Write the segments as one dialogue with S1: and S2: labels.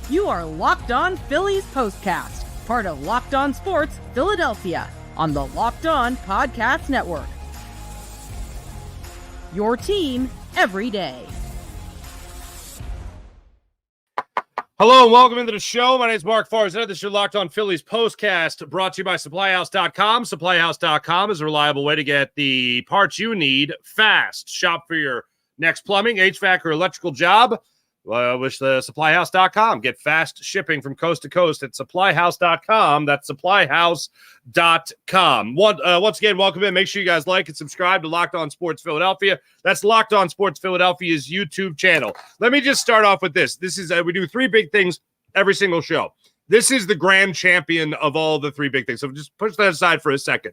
S1: You are Locked On Phillies Postcast, part of Locked On Sports Philadelphia, on the Locked On Podcast Network. Your team every day.
S2: Hello and welcome into the show. My name is Mark Farzetta. This is your Locked On Phillies Postcast, brought to you by SupplyHouse.com. SupplyHouse.com is a reliable way to get the parts you need fast. Shop for your next plumbing, HVAC, or electrical job. With SupplyHouse.com. Get fast shipping from coast to coast at SupplyHouse.com. That's SupplyHouse.com. Once again, welcome in. Make sure you guys like and subscribe to Locked On Sports Philadelphia. That's Locked On Sports Philadelphia's YouTube channel. Let me just start off with this. This is we do three big things every single show. This is the grand champion of all the three big things. So just push that aside for a second.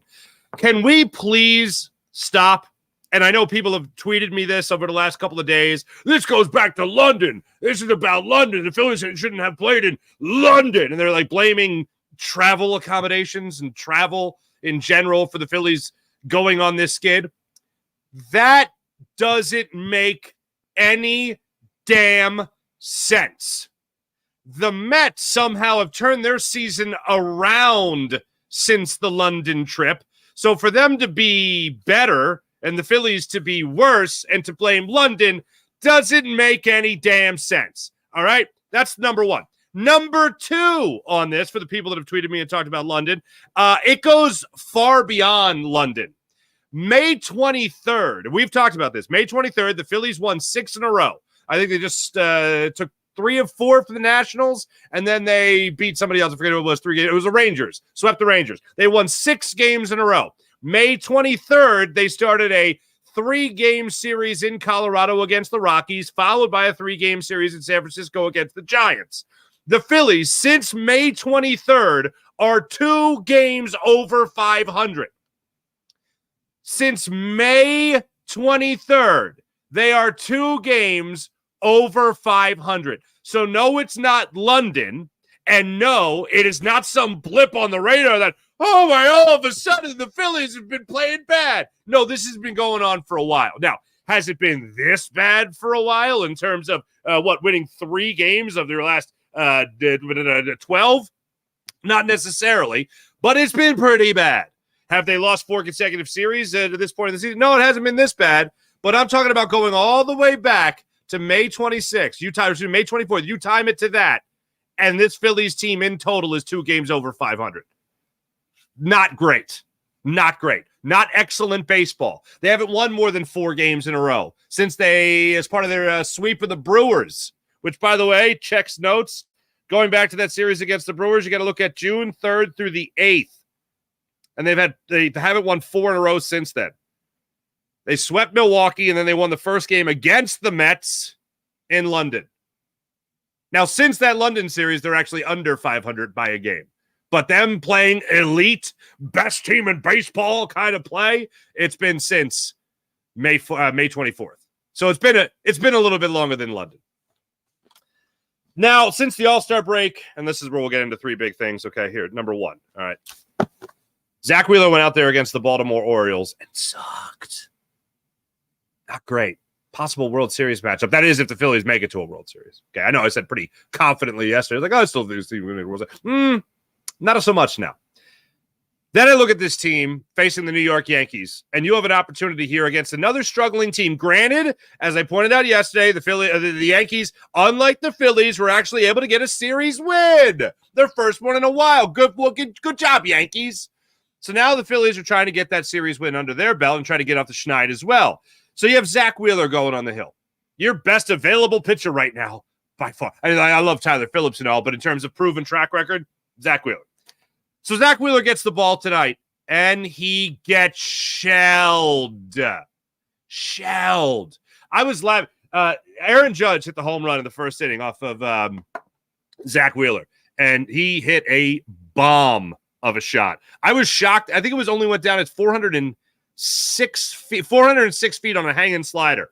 S2: Can we please stop? And I know people have tweeted me this over the last couple of days. This goes back to London. This is about London. The Phillies shouldn't have played in London. And they're like blaming travel accommodations and travel in general for the Phillies going on this skid. That doesn't make any damn sense. The Mets somehow have turned their season around since the London trip. So for them to be better and the Phillies to be worse and to blame London doesn't make any damn sense. All right? That's number one. Number two on this, for the people that have tweeted me and talked about London, it goes far beyond London. May 23rd, we've talked about this. May 23rd, the Phillies won 6 in a row. I think they just took 3 of 4 for the Nationals, and then they beat somebody else. I forget who it was. 3 games. It was the Rangers. Swept the Rangers. They won 6 games in a row. May 23rd, they started a 3-game series in Colorado against the Rockies, followed by a 3-game series in San Francisco against the Giants. The Phillies, since May 23rd, are 2 games over 500. Since May 23rd, they are 2 games over 500. So no, it's not London, and no, it is not some blip on the radar that, oh my, all of a sudden the Phillies have been playing bad. No, this has been going on for a while. Now, has it been this bad for a while in terms of winning 3 games of their last 12? Not necessarily, but it's been pretty bad. Have they lost 4 consecutive series at this point in the season? No, it hasn't been this bad, but I'm talking about going all the way back to May 26th. May 24th. You time it to that, and this Phillies team in total is 2 games over 500. Not great. Not great. Not excellent baseball. They haven't won more than 4 games in a row since they, as part of their sweep of the Brewers, which, by the way, checks notes. Going back to that series against the Brewers, you got to look at June 3rd through the 8th. And they haven't won 4 in a row since then. They swept Milwaukee, and then they won the first game against the Mets in London. Now, since that London series, they're actually under 500 by a game. But them playing elite, best team in baseball kind of play, it's been since May 24th. So it's been a little bit longer than London. Now, since the All-Star break, and this is where we'll get into 3 big things. Okay, here, number 1. All right. Zack Wheeler went out there against the Baltimore Orioles and sucked. Not great. Possible World Series matchup. That is if the Phillies make it to a World Series. Okay, I know I said pretty confidently yesterday. Like, I still think this team will make a World Series. Not so much now. Then I look at this team facing the New York Yankees, and you have an opportunity here against another struggling team. Granted, as I pointed out yesterday, the Yankees, unlike the Phillies, were actually able to get a series win. Their first one in a while. Good job, Yankees. So now the Phillies are trying to get that series win under their belt and try to get off the schneid as well. So you have Zack Wheeler going on the hill. Your best available pitcher right now, by far. I love Tyler Phillips and all, but in terms of proven track record, Zack Wheeler. So Zack Wheeler gets the ball tonight, and he gets shelled. Shelled. I was laughing. Aaron Judge hit the home run in the first inning off of Zack Wheeler, and he hit a bomb of a shot. I was shocked. I think it was only went down at 406 feet on a hanging slider.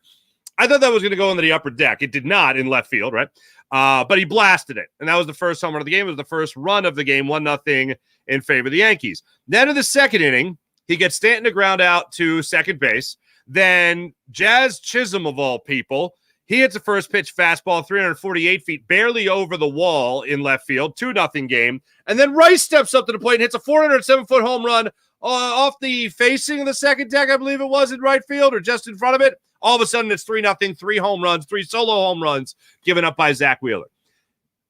S2: I thought that was going to go into the upper deck. It did not in left field, right? But he blasted it, and that was the first home run of the game. It was the first run of the game, 1-0 in favor of the Yankees. Then in the second inning, he gets Stanton to ground out to second base. Then Jazz Chisholm, of all people, He hits a first pitch fastball, 348 feet, barely over the wall in left field, 2-0 game. And then Rice steps up to the plate and hits a 407-foot home run off the facing of the second deck, I believe it was, in right field or just in front of it. All of a sudden, it's 3-0, 3 home runs, 3 solo home runs given up by Zack Wheeler.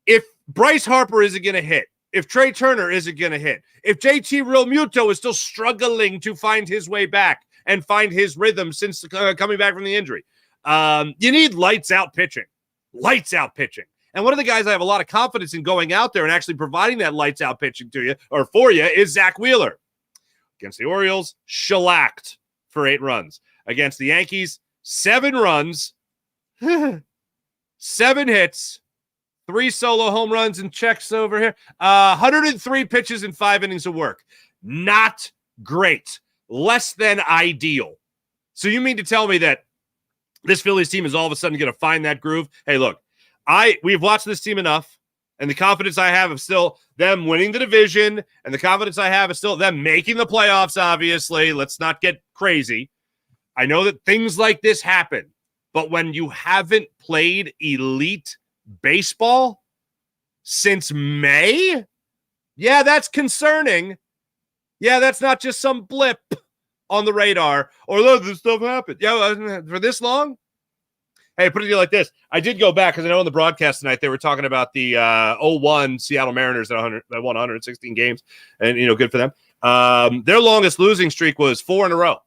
S2: If Bryce Harper isn't going to hit, if Trey Turner isn't going to hit, if JT Realmuto is still struggling to find his way back and find his rhythm since coming back from the injury, you need lights-out pitching. Lights-out pitching. And one of the guys I have a lot of confidence in going out there and actually providing that lights-out pitching to you, or for you, is Zack Wheeler. Against the Orioles, shellacked for 8 runs. Against the Yankees, 7 runs, 7 hits, 3 solo home runs and checks over here. 103 pitches in 5 innings of work. Not great. Less than ideal. So you mean to tell me that this Phillies team is all of a sudden going to find that groove? Hey, look, we've watched this team enough, and the confidence I have of still them winning the division, and the confidence I have is still them making the playoffs, obviously. Let's not get crazy. I know that things like this happen, but when you haven't played elite baseball since May, yeah, that's concerning. Yeah, that's not just some blip on the radar, or this stuff happened. Yeah, for this long? Hey, put it to you like this. I did go back because I know on the broadcast tonight they were talking about the 0-1 Seattle Mariners that won 116 games, and good for them. Their longest losing streak was 4 in a row,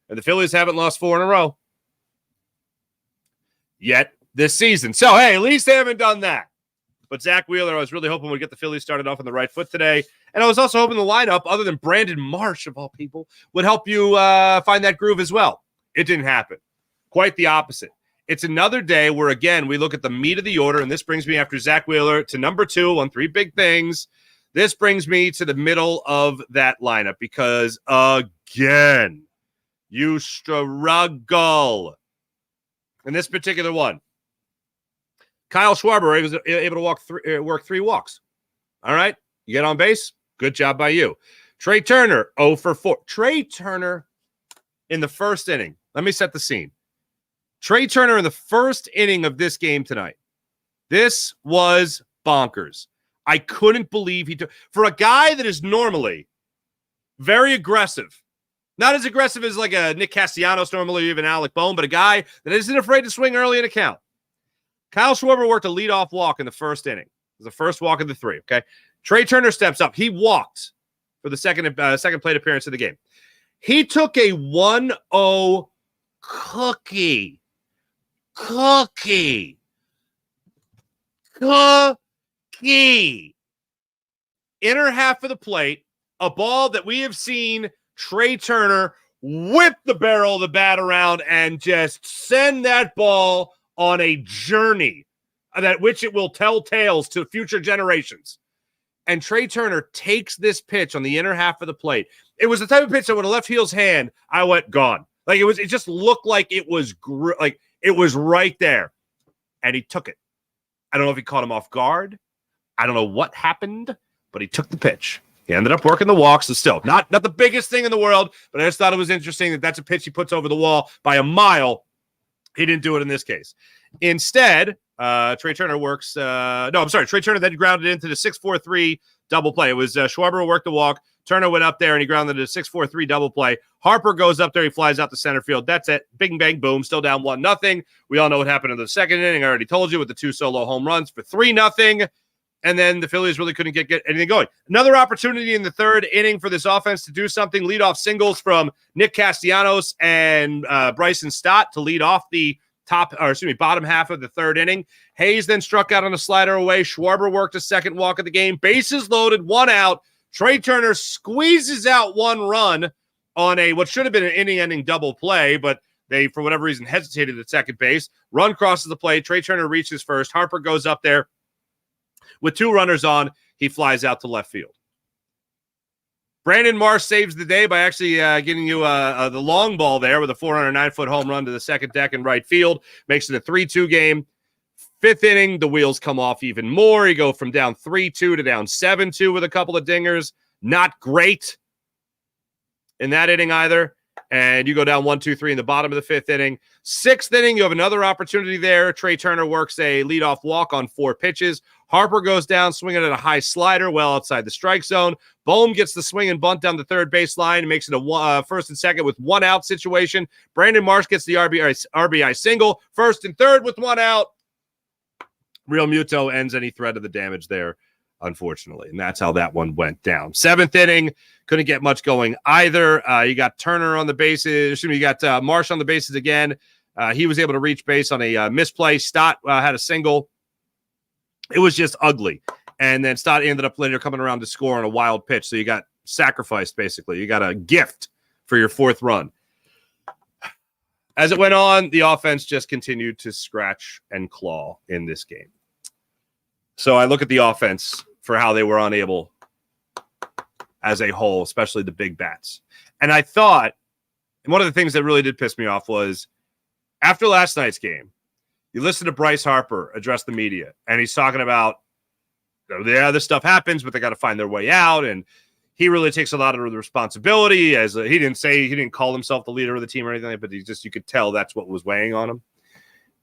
S2: and the Phillies haven't lost 4 in a row yet this season. So hey, at least they haven't done that. But Zack Wheeler, I was really hoping would get the Phillies started off on the right foot today. And I was also hoping the lineup, other than Brandon Marsh, of all people, would help you find that groove as well. It didn't happen. Quite the opposite. It's another day where, again, we look at the meat of the order, and this brings me after Zack Wheeler to number 2 on 3 big things. This brings me to the middle of that lineup because, again, you struggle. In this particular one, Kyle Schwarber was able to work 3 walks. All right, you get on base. Good job by you. Trey Turner, 0 for 4. Trey Turner in the first inning. Let me set the scene. Trey Turner in the first inning of this game tonight. This was bonkers. I couldn't believe he took. For a guy that is normally very aggressive, not as aggressive as like a Nick Castellanos normally, or even Alec Bohm, but a guy that isn't afraid to swing early in a count. Kyle Schwarber worked a leadoff walk in the first inning. It was the first walk of the 3, okay? Trey Turner steps up. He walked for the second plate appearance of the game. He took a 1-0 cookie. Inner half of the plate, a ball that we have seen Trey Turner whip the barrel of the bat around and just send that ball on a journey that which it will tell tales to future generations. And Trey Turner takes this pitch on the inner half of the plate. It was the type of pitch that with a left field's hand, I went gone. Like it just looked like it was it was right there. And he took it. I don't know if he caught him off guard. I don't know what happened, but he took the pitch. He ended up working the walks. So still, not the biggest thing in the world, but I just thought it was interesting that that's a pitch he puts over the wall by a mile. He didn't do it in this case. Instead, Trey Turner works. Trey Turner then grounded into the 6-4-3 double play. It was Schwarber worked the walk. Turner went up there and he grounded a 6-4-3 double play. Harper goes up there. He flies out to center field. That's it. Bing, bang, boom. Still down 1-0. We all know what happened in the second inning. I already told you with the 2 solo home runs for 3-0. And then the Phillies really couldn't get anything going. Another opportunity in the third inning for this offense to do something. Leadoff singles from Nick Castellanos and Bryson Stott to lead off the bottom half of the third inning. Hayes then struck out on a slider away. Schwarber worked a second walk of the game. Bases loaded, 1 out. Trey Turner squeezes out 1 run on what should have been an inning-ending double play, but they, for whatever reason, hesitated at second base. Run crosses the plate. Trey Turner reaches first. Harper goes up there. With 2 runners on, he flies out to left field. Brandon Marsh saves the day by actually getting you the long ball there with a 409-foot home run to the second deck in right field. Makes it a 3-2 game. 5th inning, the wheels come off even more. You go from down 3-2 to down 7-2 with a couple of dingers. Not great in that inning either. And you go down 1-2-3 in the bottom of the 5th inning. 6th inning, you have another opportunity there. Trey Turner works a leadoff walk on 4 pitches. Harper goes down, swinging at a high slider well outside the strike zone. Bohm gets the swing and bunt down the third baseline and makes it a first and second with 1 out situation. Brandon Marsh gets the RBI single, first and third with 1 out. Real Muto ends any threat of the damage there, unfortunately. And that's how that one went down. 7th inning, couldn't get much going either. You got Turner on the bases. You got Marsh on the bases again. He was able to reach base on a misplay. Stott had a single. It was just ugly. And then Stott ended up later coming around to score on a wild pitch. So you got sacrificed, basically. You got a gift for your 4th run. As it went on, the offense just continued to scratch and claw in this game. So I look at the offense for how they were unable as a whole, especially the big bats. And I thought, and one of the things that really did piss me off was after last night's game, you listen to Bryce Harper address the media, and he's talking about, yeah, this stuff happens, but they got to find their way out. And he really takes a lot of the responsibility. He didn't call himself the leader of the team or anything, but you could tell that's what was weighing on him.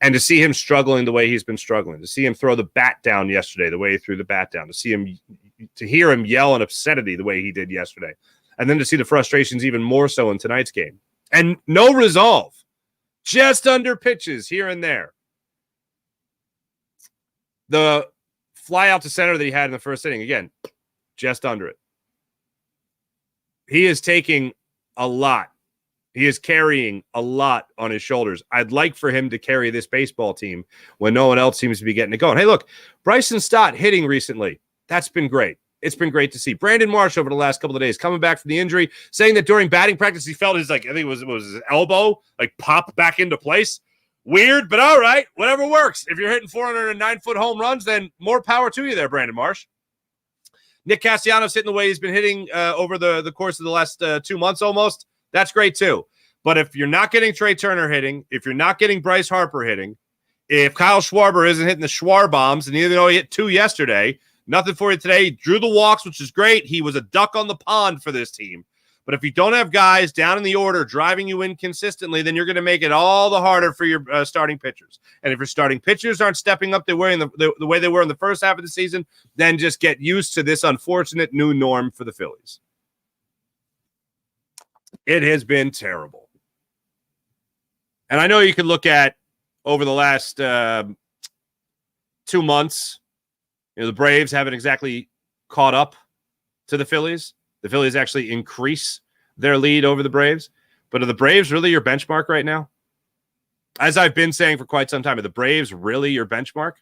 S2: And to see him struggling the way he's been struggling, to see him throw the bat down yesterday, the way he threw the bat down, to hear him yell in obscenity the way he did yesterday, and then to see the frustrations even more so in tonight's game. And no resolve, just under pitches here and there. The fly out to center that he had in the first inning, again, just under it. He is taking a lot. He is carrying a lot on his shoulders. I'd like for him to carry this baseball team when no one else seems to be getting it going. Hey, look, Bryson Stott hitting recently. That's been great. It's been great to see. Brandon Marsh over the last couple of days coming back from the injury, saying that during batting practice he felt his, I think it was his elbow, pop back into place. Weird, but all right, whatever works. If you're hitting 409-foot home runs, then more power to you there, Brandon Marsh. Nick Castellanos hitting the way he's been hitting over the course of the last 2 months almost. That's great too. But if you're not getting Trey Turner hitting, if you're not getting Bryce Harper hitting, if Kyle Schwarber isn't hitting the Schwar bombs, and even though he hit 2 yesterday, nothing for you today. He drew the walks, which is great. He was a duck on the pond for this team. But if you don't have guys down in the order driving you in consistently, then you're going to make it all the harder for your starting pitchers. And if your starting pitchers aren't stepping up the way they were in the first half of the season, then just get used to this unfortunate new norm for the Phillies. It has been terrible. And I know you can look at over the last 2 months, the Braves haven't exactly caught up to the Phillies. The Phillies actually increase their lead over the Braves. But are the Braves really your benchmark right now? As I've been saying for quite some time, are the Braves really your benchmark?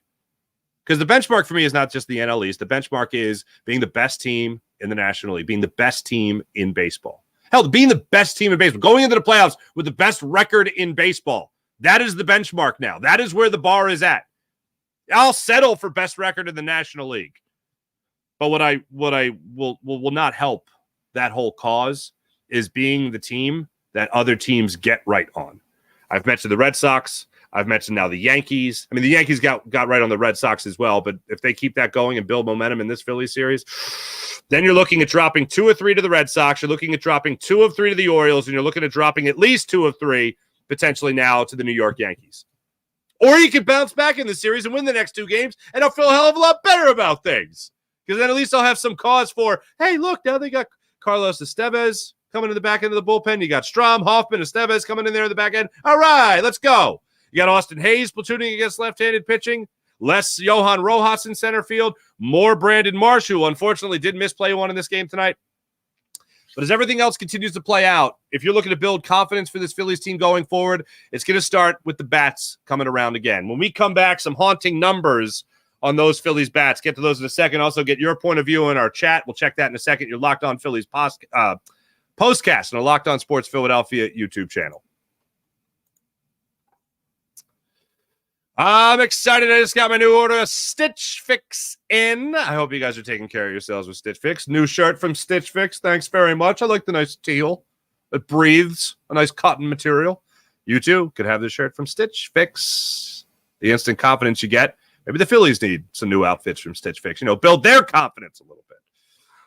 S2: Because the benchmark for me is not just the NL East. The benchmark is being the best team in the National League, being the best team in baseball. Hell, being the best team in baseball, going into the playoffs with the best record in baseball. That is the benchmark now. That is where the bar is at. I'll settle for best record in the National League. But what I will not help that whole cause is being the team that other teams get right on. I've mentioned the Red Sox. I've mentioned now the Yankees. I mean, the Yankees got right on the Red Sox as well, but if they keep that going and build momentum in this Phillies series, then you're looking at dropping 2 or 3 to the Red Sox. You're looking at dropping 2 of 3 to the Orioles, and you're looking at dropping at least 2 of 3 potentially now to the New York Yankees. Or you could bounce back in the series and win the next 2 games, and I'll feel a hell of a lot better about things. Because then at least I'll have some cause for, hey, look, now they got Carlos Estevez coming to the back end of the bullpen. You got Strom, Hoffman, Estevez coming in there in the back end. All right, let's go. You got Austin Hayes platooning against left-handed pitching. Less Johan Rojas in center field. More Brandon Marsh, who unfortunately did misplay one in this game tonight. But as everything else continues to play out, if you're looking to build confidence for this Phillies team going forward, it's going to start with the bats coming around again. When we come back, some haunting numbers on those Phillies bats. Get to those in a second. Also get your point of view in our chat. We'll check that in a second. You're Locked On Phillies postcast on the Locked On Sports Philadelphia YouTube channel. I'm excited. I just got my new order of Stitch Fix in. I hope you guys are taking care of yourselves with Stitch Fix. New shirt from Stitch Fix. Thanks very much. I like the nice teal. It breathes a nice cotton material. You too could have this shirt from Stitch Fix. The instant confidence you get. Maybe the Phillies need some new outfits from Stitch Fix. Build their confidence a little bit.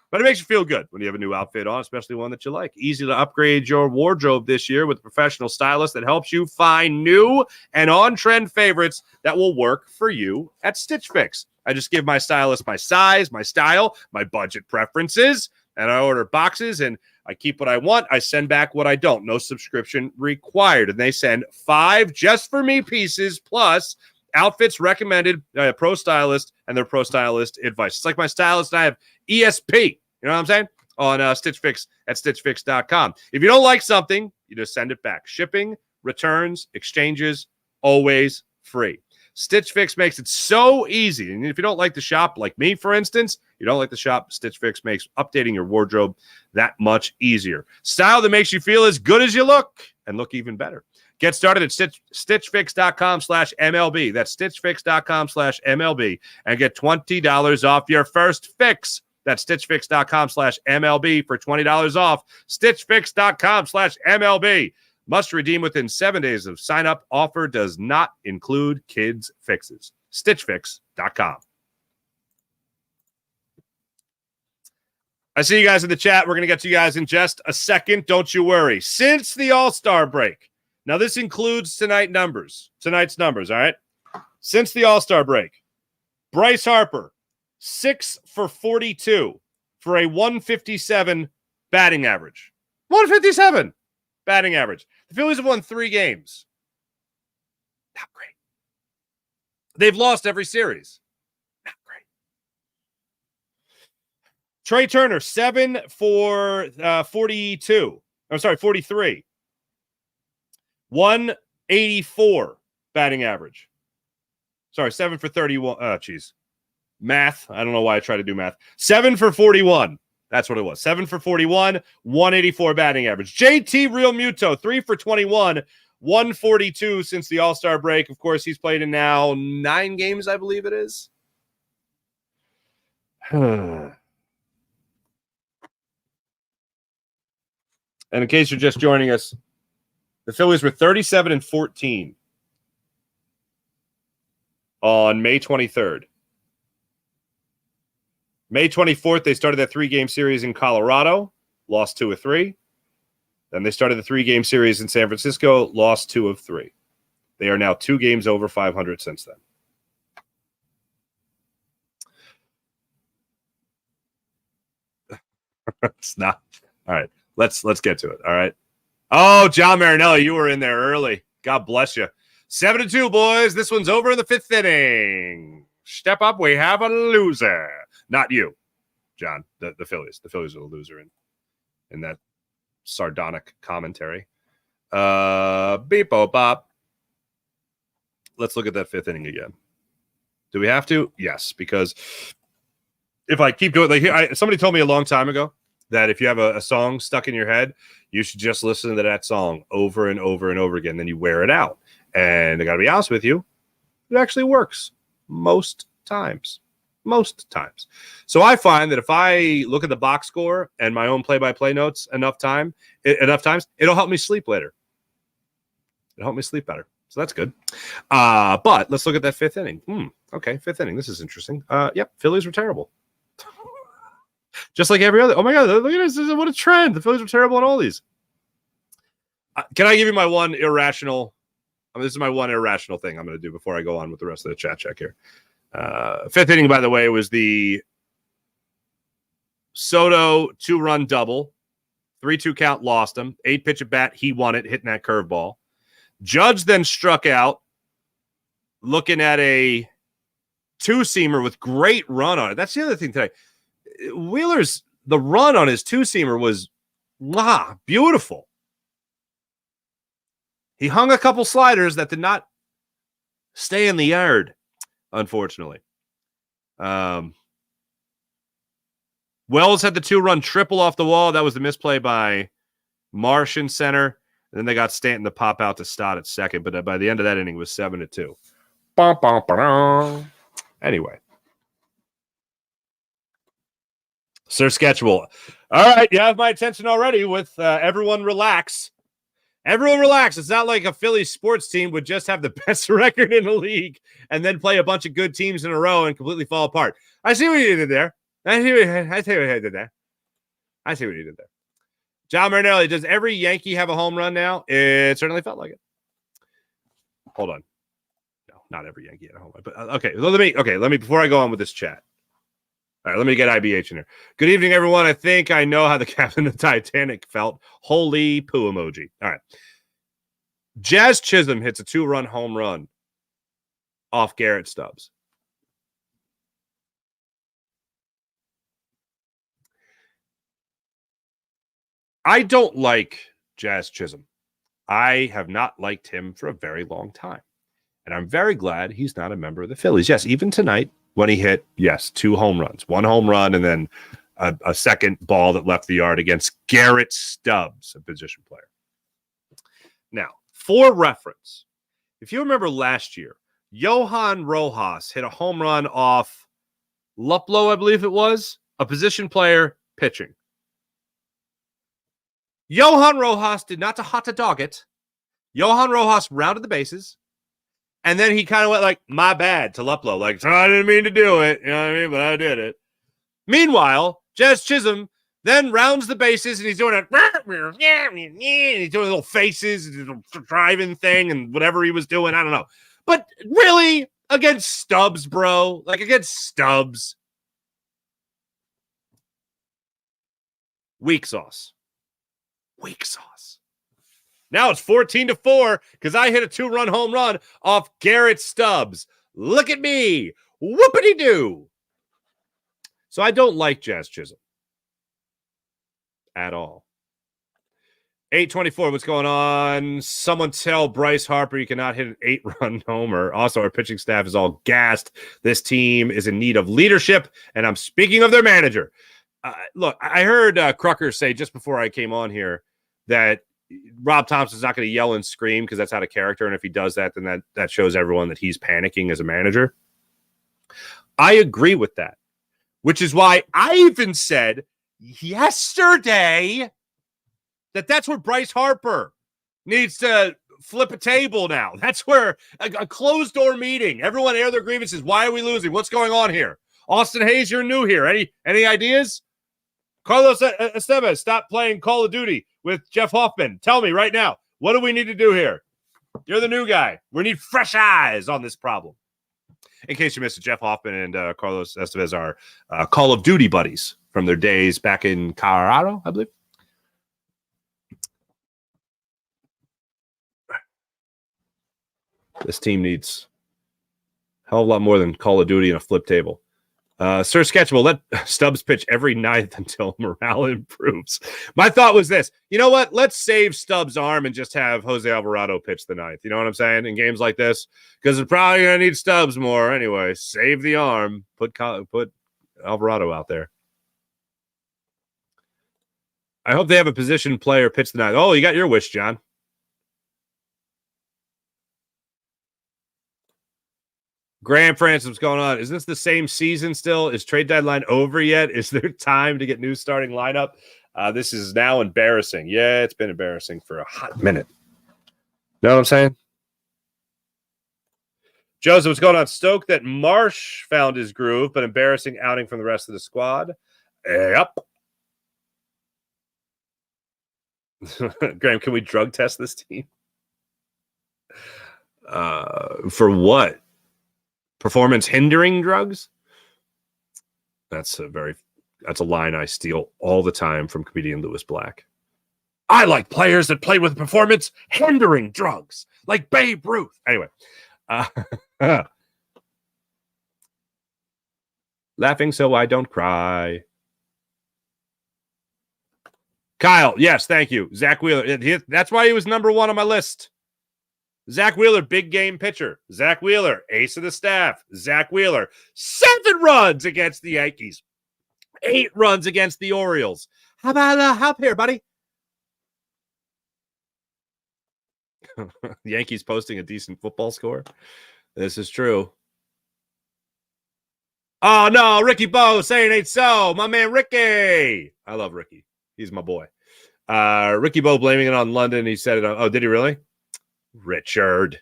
S2: But it makes you feel good when you have a new outfit on, especially one that you like. Easy to upgrade your wardrobe this year with a professional stylist that helps you find new and on-trend favorites that will work for you at Stitch Fix. I just give my stylist my size, my style, my budget preferences, and I order boxes, and I keep what I want. I send back what I don't. No subscription required. And they send 5 just for me pieces plus outfits recommended by a pro stylist and their pro stylist advice. It's like my stylist and I have ESP. You know what I'm saying? On Stitch Fix at stitchfix.com. If you don't like something, you just send it back. Shipping, returns, exchanges, always free. Stitch Fix makes it so easy. And if you don't like the shop, like me, for instance, you don't like the shop, Stitch Fix makes updating your wardrobe that much easier. Style that makes you feel as good as you look and look even better. Get started at stitchfix.com/MLB. That's stitchfix.com/MLB and get $20 off your first fix. That's stitchfix.com/MLB for $20 off. Stitchfix.com/MLB. Must redeem within 7 days of sign up. Offer does not include kids' fixes. Stitchfix.com. I see you guys in the chat. We're going to get to you guys in just a second. Don't you worry. Since the All-Star break, now this includes tonight's numbers, all right? Since the All-Star break, Bryce Harper, 6 for 42 for a 157 batting average. 157 batting average. The Phillies have won 3 games. Not great. They've lost every series. Not great. Trey Turner, 7 for 42. I'm sorry, 43. 184 batting average. Sorry, 7 for 31. Oh, geez. Math. I don't know why I try to do math. 7 for 41. That's what it was. 7 for 41, 184 batting average. JT Realmuto, 3 for 21, 142 since the All-Star break. Of course, he's played in now 9 games, I believe it is. And in case you're just joining us, the Phillies were 37-14 on May 23rd. May 24th, they started that 3-game series in Colorado, lost 2 of 3. Then they started the 3-game series in San Francisco, lost 2 of 3. They are now 2 games over 500 since then. It's not. All right, let's get to it. All right. Oh, John Marinelli, you were in there early. God bless you. 7-2, boys. This one's over in the 5th inning. Step up. We have a loser. Not you, John. The Phillies. The Phillies are the loser in that sardonic commentary. Beep-o bop. Let's look at that 5th inning again. Do we have to? Yes, because if I keep doing somebody told me a long time ago that if you have a song stuck in your head, you should just listen to that song over and over and over again. Then you wear it out. And I got to be honest with you, it actually works most times. Most times. So I find that if I look at the box score and my own play-by-play notes enough times, it'll help me sleep later. It'll help me sleep better. So that's good. But let's look at that 5th inning. Okay, 5th inning. This is interesting. Yep, Phillies were terrible. Just like every other. Oh my God, look at this. What a trend. The Phillies were terrible in all these. Can I give you my one irrational? This is my one irrational thing I'm going to do before I go on with the rest of the chat check here. 5th inning, by the way, was the Soto 2-run double. 3-2 count, lost him. 8-pitch at bat, he won it, hitting that curveball. Judge then struck out, looking at a 2-seamer with great run on it. That's the other thing today. Wheeler's, the run on his 2-seamer was beautiful. He hung a couple sliders that did not stay in the yard, unfortunately. Wells had the 2-run triple off the wall. That was the misplay by Marsh in center. And then they got Stanton to pop out to Stott at second. But by the end of that inning, it was 7-2. Anyway. Sir Sketchable. All right, you have my attention already with everyone relax. Everyone relax. It's not like a Phillies sports team would just have the best record in the league and then play a bunch of good teams in a row and completely fall apart. I see what you did there. I see what you did there. I see what you did there. John Marinelli, does every Yankee have a home run now? It certainly felt like it. Hold on. No, not every Yankee had a home run. But okay, let me before I go on with this chat. All right, let me get IBH in here. Good evening, everyone. I think I know how the captain of the Titanic felt. Holy poo emoji. All right. Jazz Chisholm hits a 2-run home run off Garrett Stubbs. I don't like Jazz Chisholm. I have not liked him for a very long time. And I'm very glad he's not a member of the Phillies. Yes, even tonight when he hit, 2 home runs. 1 home run and then a second ball that left the yard against Garrett Stubbs, a position player. Now, for reference, if you remember last year, Johan Rojas hit a home run off Luplow, I believe it was, a position player pitching. Johan Rojas did not hot to dog it. Johan Rojas rounded the bases, and then he kind of went like, my bad, to Luplow. Like, oh, I didn't mean to do it. You know what I mean? But I did it. Meanwhile, Jazz Chisholm then rounds the bases, and he's doing it. And he's doing little faces, little driving thing, and whatever he was doing. I don't know. But really, against Stubbs, bro? Like, against Stubbs? Weak sauce. Weak sauce. Now it's 14-4 because I hit a 2-run home run off Garrett Stubbs. Look at me. Whoopity-doo. So I don't like Jazz Chisholm at all. 824, what's going on? Someone tell Bryce Harper you cannot hit an 8-run homer. Also, our pitching staff is all gassed. This team is in need of leadership, and I'm speaking of their manager. Look, I heard Crucker say just before I came on here that Rob Thompson's not going to yell and scream because that's out of character, and if he does that, then that shows everyone that he's panicking as a manager. I agree with that, which is why I even said yesterday that's where Bryce Harper needs to flip a table now. That's where a closed-door meeting. Everyone air their grievances. Why are we losing? What's going on here? Austin Hayes, you're new here. Any ideas? Carlos Estevez, stop playing Call of Duty with Jeff Hoffman. Tell me right now, what do we need to do here? You're the new guy. We need fresh eyes on this problem. In case you missed it, Jeff Hoffman and Carlos Estevez are Call of Duty buddies from their days back in Colorado, I believe. This team needs a hell of a lot more than Call of Duty and a flip table. Sir Sketchable, let Stubbs pitch every ninth until morale improves. My thought was this. You know what? Let's save Stubbs' arm and just have Jose Alvarado pitch the ninth. You know what I'm saying? In games like this? Because they're probably going to need Stubbs more anyway. Save the arm. Put Alvarado out there. I hope they have a position player pitch the ninth. Oh, you got your wish, John. Graham Francis, what's going on? Is this the same season still? Is trade deadline over yet? Is there time to get new starting lineup? This is now embarrassing. Yeah, it's been embarrassing for a hot minute. Know what I'm saying? Joseph, what's going on? Stoked that Marsh found his groove, but embarrassing outing from the rest of the squad. Yep. Graham, can we drug test this team? For what? Performance hindering drugs? That's a line I steal all the time from comedian Lewis Black. I like players that play with performance hindering drugs, like Babe Ruth. Anyway, laughing so I don't cry. Kyle, yes, thank you. Zack Wheeler. That's why he was number 1 on my list. Zack Wheeler, big game pitcher. Zack Wheeler, ace of the staff. Zack Wheeler, 7 runs against the Yankees. 8 runs against the Orioles. How about help here, buddy? Yankees posting a decent football score. This is true. Oh, no, Ricky Bo saying ain't so. My man, Ricky. I love Ricky. He's my boy. Ricky Bo blaming it on London. He said it. Oh, did he really? Richard.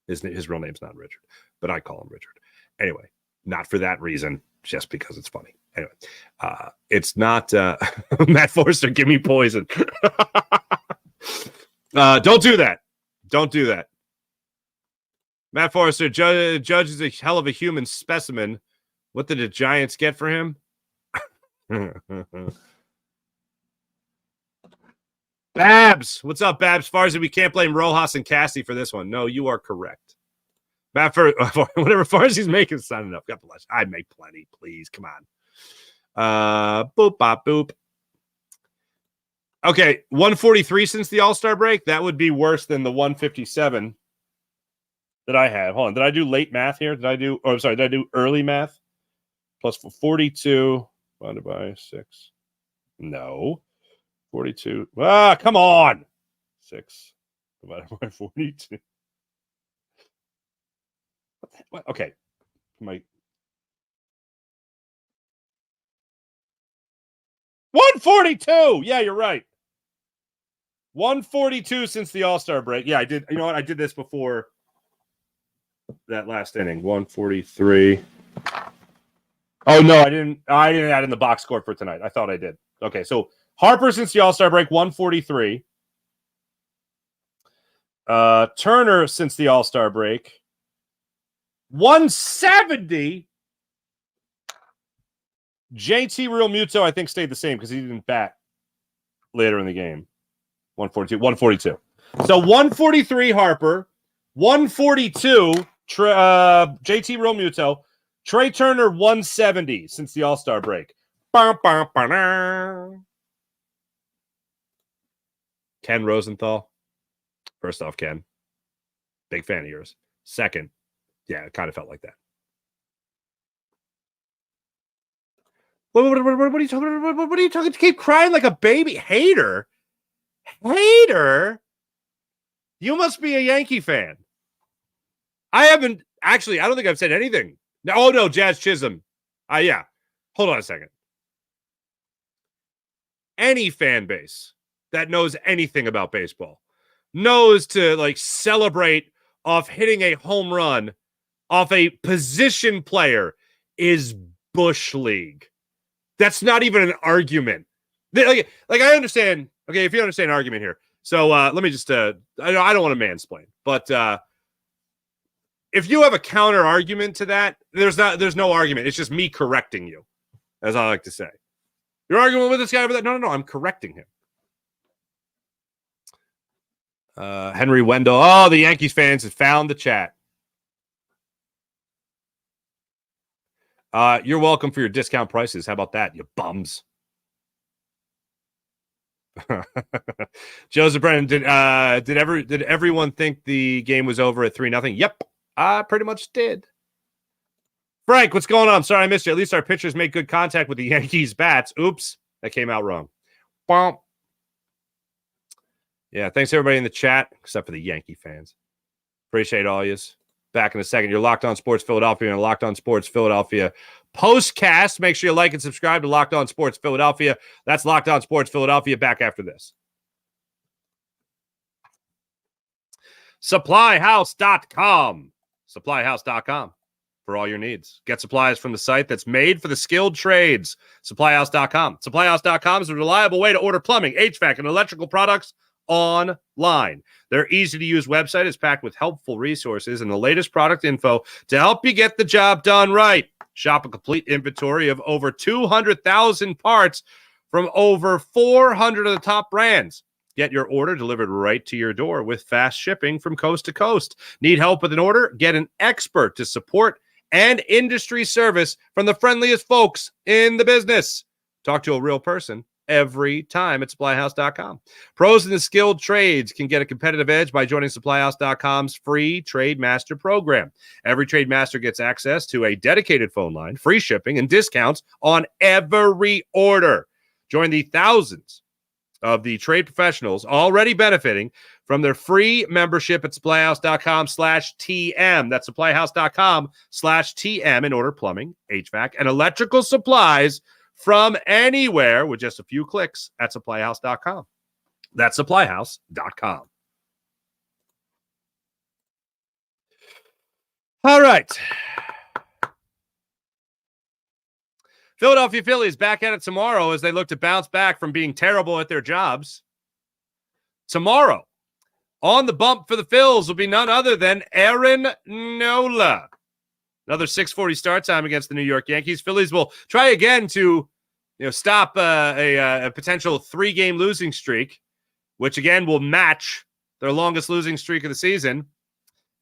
S2: His real name's not Richard, but I call him Richard. Anyway, not for that reason, just because it's funny. Anyway, it's not Matt Forster. Give me poison. Don't do that. Don't do that. Matt Forster, Judge is a hell of a human specimen. What did the Giants get for him? Babs, what's up, Babs? Farzy, we can't blame Rojas and Cassie for this one. No, you are correct. Matt, whatever Farzi's making, it's not enough. God bless. I'd make plenty, please. Come on. Boop, bop, boop. Okay, 143 since the All-Star break. That would be worse than the 157 that I had. Hold on. Did I do late math here? Did I do early math? Plus 42 divided by 6. No. 42. Come on. 6 divided by 42. What? Okay. 142. Yeah, you're right. 142 since the All-Star break. Yeah, I did. You know what? I did this before that last inning. 143. Oh no, I didn't add in the box score for tonight. I thought I did. Okay, so Harper since the All-Star break, 143. Turner since the All-Star break, 170. JT Realmuto, I think, stayed the same because he didn't bat later in the game. 142. So 143 Harper, 142 JT Realmuto, Trey Turner 170 since the All-Star break. Ken Rosenthal. First off, Ken, big fan of yours. Second, yeah, it kind of felt like that. What are you talking about? What are you talking? Keep crying like a baby. Hater. You must be a Yankee fan. I haven't actually. I don't think I've said anything. No, oh no, Jazz Chisholm. Yeah. Hold on a second. Any fan base that knows anything about baseball knows to like celebrate off hitting a home run off a position player is Bush League. That's not even an argument. Like I understand. Okay, if you understand argument here. So let me just. I don't want to mansplain, but if you have a counter argument to that, there's no argument. It's just me correcting you, as I like to say. You're arguing with this guy over that? No. I'm correcting him. Henry Wendell. Oh, the Yankees fans have found the chat. You're welcome for your discount prices. How about that, you bums? Joseph Brennan, did everyone think the game was over at 3-0? Yep, I pretty much did. Frank, what's going on? I'm sorry I missed you. At least our pitchers made good contact with the Yankees bats. Oops, that came out wrong. Bump. Yeah, thanks everybody in the chat, except for the Yankee fans. Appreciate all yous. Back in a second. You're Locked On Sports Philadelphia and Locked On Sports Philadelphia postcast. Make sure you like and subscribe to Locked On Sports Philadelphia. That's Locked On Sports Philadelphia. Back after this. Supplyhouse.com. Supplyhouse.com for all your needs. Get supplies from the site that's made for the skilled trades. Supplyhouse.com. Supplyhouse.com is a reliable way to order plumbing, HVAC, and electrical products online. Their easy-to-use website is packed with helpful resources and the latest product info to help you get the job done right. Shop a complete inventory of over 200,000 parts from over 400 of the top brands. Get your order delivered right to your door with fast shipping from coast to coast. Need help with an order? Get an expert to support and industry service from the friendliest folks in the business. Talk to a real person every time at supplyhouse.com. Pros in the skilled trades can get a competitive edge by joining supplyhouse.com's free Trade Master program. Every Trade Master gets access to a dedicated phone line, free shipping, and discounts on every order. Join the thousands of the trade professionals already benefiting from their free membership at supplyhouse.com/TM. That's supplyhouse.com/TM and order plumbing, HVAC, and electrical supplies from anywhere with just a few clicks at supplyhouse.com. That's supplyhouse.com. All right. Philadelphia Phillies back at it tomorrow as they look to bounce back from being terrible at their jobs. Tomorrow, on the bump for the Phils will be none other than Aaron Nola. Another 6:40 start time against the New York Yankees. Phillies will try again to stop a potential 3-game losing streak, which again will match their longest losing streak of the season.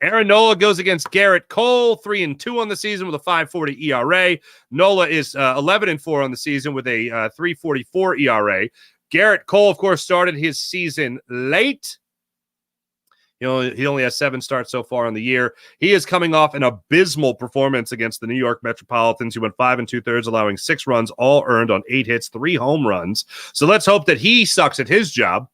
S2: Aaron Nola goes against Garrett Cole, 3-2 on the season with a 5.40 ERA. Nola is 11-4 on the season with a 3.44 ERA. Garrett Cole, of course, started his season late. He only has 7 starts so far on the year. He is coming off an abysmal performance against the New York Metropolitans. He went 5 2/3, allowing 6 runs, all earned on 8 hits, 3 home runs. So let's hope that he sucks at his job,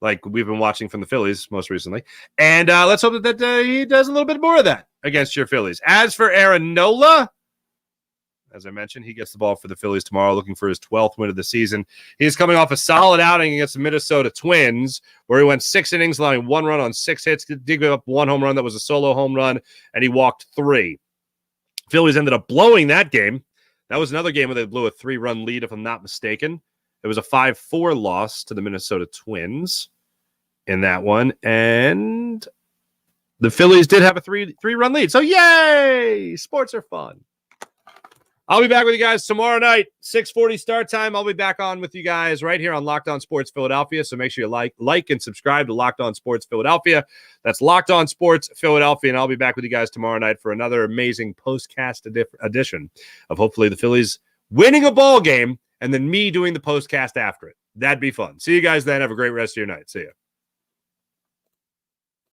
S2: like we've been watching from the Phillies most recently. And let's hope that he does a little bit more of that against your Phillies. As for Aaron Nola, as I mentioned, he gets the ball for the Phillies tomorrow, looking for his 12th win of the season. He is coming off a solid outing against the Minnesota Twins, where he went 6 innings, allowing 1 run on 6 hits, did give up 1 home run that was a solo home run, and he walked 3. Phillies ended up blowing that game. That was another game where they blew a 3-run lead, if I'm not mistaken. It was a 5-4 loss to the Minnesota Twins in that one, and the Phillies did have a 3-run lead. So yay! Sports are fun. I'll be back with you guys tomorrow night, 6:40 start time. I'll be back on with you guys right here on Locked On Sports Philadelphia. So make sure you like and subscribe to Locked On Sports Philadelphia. That's Locked On Sports Philadelphia. And I'll be back with you guys tomorrow night for another amazing postcast edition of hopefully the Phillies winning a ball game and then me doing the postcast after it. That'd be fun. See you guys then. Have a great rest of your night. See ya.